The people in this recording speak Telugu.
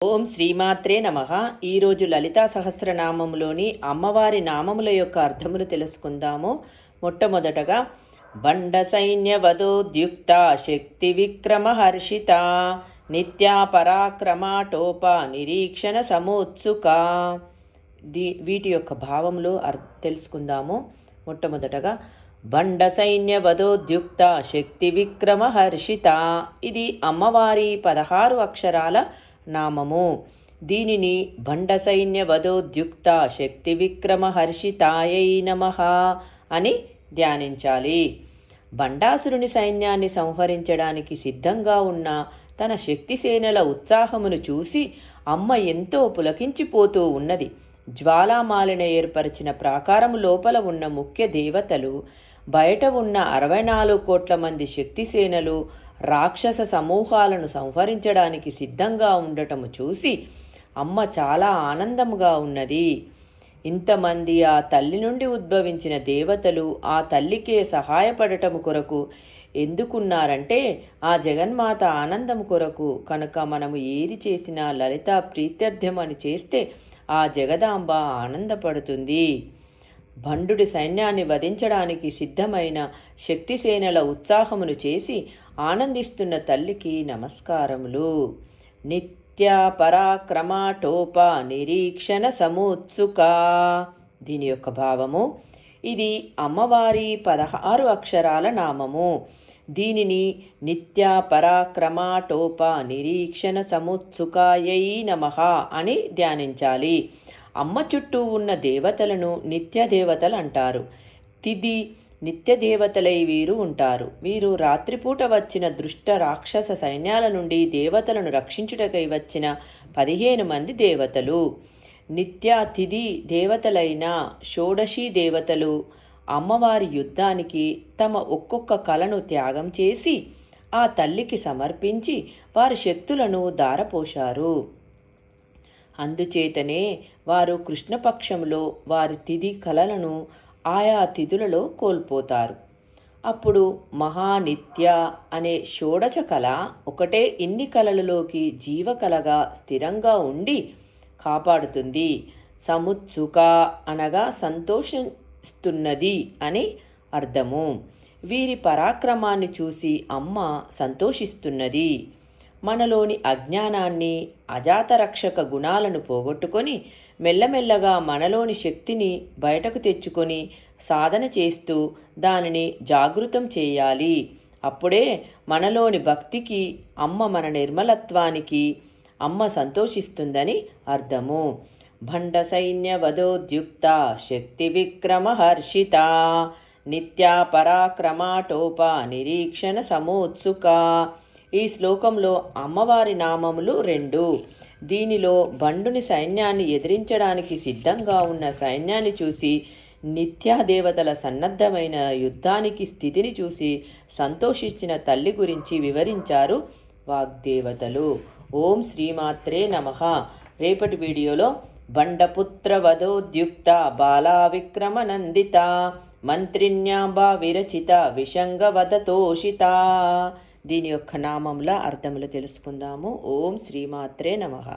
ఓం శ్రీమాత్రే నమః. ఈరోజు లలితా సహస్రనామములోని అమ్మవారి నామముల యొక్క అర్థములు తెలుసుకుందాము. మొట్టమొదటగా బండ సైన్య వదోద్యుక్త శక్తి విక్రమ హర్షిత నిత్యా పరాక్రమాటోప నిరీక్షణ సమోత్సుక. వీటి యొక్క భావములు తెలుసుకుందాము. మొట్టమొదటగా బండ సైన్య వదోద్యుక్త శక్తి విక్రమ హర్షిత. ఇది అమ్మవారి 16 అక్షరాల నామము. దీనిని బండ సైన్య వదోద్యుక్త శక్తి విక్రమ హర్షితాయై నమః అని ధ్యానించాలి. బండాసురుని సైన్యాన్ని సంహరించడానికి సిద్ధంగా ఉన్న తన శక్తి సేనల ఉత్సాహమును చూసి అమ్మ ఎంతో పులకించిపోతూ ఉన్నది. జ్వాలామాలిన ఏర్పరిచిన ప్రాకారము లోపల ఉన్న ముఖ్య దేవతలు, బయట ఉన్న 64 కోట్ల మంది శక్తి సేనలు రాక్షస సమూహాలను సంహరించడానికి సిద్ధంగా ఉండటము చూసి అమ్మ చాలా ఆనందముగా ఉన్నది. ఇంతమంది ఆ తల్లి నుండి ఉద్భవించిన దేవతలు ఆ తల్లికే సహాయపడటము కొరకు ఎందుకున్నారంటే ఆ జగన్మాత ఆనందం కొరకు. కనుక మనము ఏది చేసినా లలితా ప్రీత్యర్థం అని చేస్తే ఆ జగదాంబ ఆనందపడుతుంది. భండుడి సైన్యాన్ని వధించడానికి సిద్ధమైన శక్తిసేనల ఉత్సాహమును చేసి ఆనందిస్తున్న తల్లికి నమస్కారములు. నిత్య పరాక్రమాటోప నిరీక్షణ సమోత్సుక. దీని యొక్క భావము, ఇది అమ్మవారి 16 అక్షరాల నామము. దీనిని నిత్య పరాక్రమాటోప నిరీక్షణ సముత్సుకాయై నమః అని ధ్యానించాలి. అమ్మ చుట్టూ ఉన్న దేవతలను నిత్య దేవతలు అంటారు. తిది నిత్య దేవతలై వీరు ఉంటారు. వీరు రాత్రిపూట వచ్చిన దుష్ట రాక్షస సైన్యాల నుండి దేవతలను రక్షించుటకై వచ్చిన 15 మంది దేవతలు. నిత్య తిది దేవతలైన షోడశీ దేవతలు అమ్మవారి యుద్ధానికి తమ ఒక్కొక్క కళను త్యాగం చేసి ఆ తల్లికి సమర్పించి వారి శక్తులను దారపోశారు. అందుచేతనే వారు కృష్ణపక్షంలో వారి తిది కళలను ఆయా తిథులలో కోల్పోతారు. అప్పుడు మహానిత్య అనే షోడశ కళ ఒకటే ఇన్ని కళలలోకి జీవకళగా స్థిరంగా ఉండి కాపాడుతుంది. సముత్సుక అనగా సంతోషిస్తున్నది అని అర్థము. వీరి పరాక్రమాన్ని చూసి అమ్మ సంతోషిస్తున్నది. మనలోని అజ్ఞానాన్ని, అజాతరక్షక గుణాలను పోగొట్టుకొని మెల్లమెల్లగా మనలోని శక్తిని బయటకు తెచ్చుకొని సాధన చేస్తూ దానిని జాగృతం చేయాలి. అప్పుడే మనలోని భక్తికి, అమ్మ మన నిర్మలత్వానికి అమ్మ సంతోషిస్తుందని అర్థము. భండ సైన్య వదోద్యుక్త శక్తి విక్రమ హర్షిత నిత్యా పరాక్రమాటోప నిరీక్షణ సమోత్సుక. ఈ శ్లోకంలో అమ్మవారి నామములు 2. దీనిలో బండుని సైన్యాన్ని ఎదిరించడానికి సిద్ధంగా ఉన్న సైన్యాన్ని చూసి, నిత్యాదేవతల సన్నద్ధమైన యుద్ధానికి స్థితిని చూసి సంతోషించిన తల్లి గురించి వివరించారు వాగ్దేవతలు. ఓం శ్రీమాత్రే నమః. రేపటి వీడియోలో బండపుత్ర వదోద్యుక్త బాలా విక్రమ నందిత మంత్రిణ్యాంబ విరచిత విషంగ వదతోషిత. దీని యొక్క నామముల అర్థములు తెలుసుకుందాము. ఓం శ్రీమాత్రే నమః.